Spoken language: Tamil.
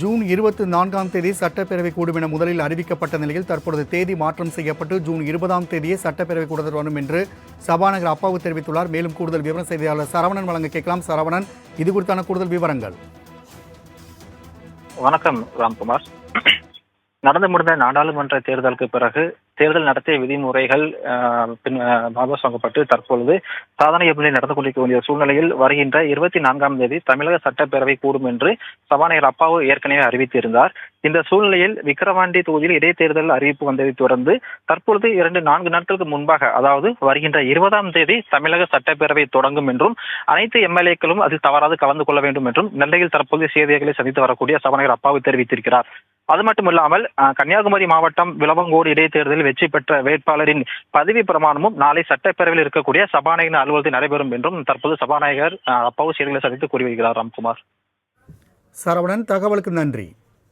ஜூன் 24ஆம் தேதி சட்டப்பேரவை கூடும் என முதலில் அறிவிக்கப்பட்ட நிலையில் தற்பொழுது தேதி மாற்றம் செய்யப்பட்டு ஜூன் 20ஆம் தேதியே சட்டப்பேரவை கூடுதல் வரும் என்று சபாநாயகர் அப்பாவு தெரிவித்துள்ளார். மேலும் கூடுதல் விவரம் செய்தியாளர் சரவணன் வழங்க கேட்கலாம். சரவணன், இது குறித்தான கூடுதல் விவரங்கள். வணக்கம் ராம்குமார். நடந்து முடிந்த நாடாளுமன்ற தேர்தலுக்கு பிறகு தேர்தல் நடத்திய விதிமுறைகள் வாபஸ் தற்பொழுது சாதனை நடந்து கொண்டிருக்க சூழ்நிலையில் வருகின்ற 24ஆம் தேதி தமிழக சட்டப்பேரவை கூடும் என்று சபாநாயகர் அப்பாவு ஏற்கனவே அறிவித்திருந்தார். இந்த சூழ்நிலையில் விக்கிரவாண்டி தொகுதியில் இடைத்தேர்தல் அறிவிப்பு வந்ததை தொடர்ந்து தற்பொழுது 4 நாட்களுக்கு முன்பாக, அதாவது வருகின்ற 20ஆம் தேதி தமிழக சட்டப்பேரவை தொடங்கும் என்றும் அனைத்து எம்எல்ஏக்களும் அதில் தவறாது கலந்து கொள்ள வேண்டும் என்றும் நெல்லையில் தற்போது செய்தியாளர்களை சந்தித்து வரக்கூடிய சபாநாயகர் அப்பாவு தெரிவித்திருக்கிறார். அது மட்டுமில்லாமல் கன்னியாகுமரி மாவட்டம் விளவங்கோடு இடைத்தேர்தலில் வெற்றி பெற்ற வேட்பாளரின் பதவி பிரமாணமும் நாளை சட்டப்பேரவையில் இருக்கக்கூடிய சபாநாயகர் அலுவலகத்தில் நடைபெறும் என்றும் தற்போது சபாநாயகர் அப்பாவு செய்திகளை சந்தித்து கூறி வருகிறார். ராம்குமார். சரவணன், தகவலுக்கு நன்றி.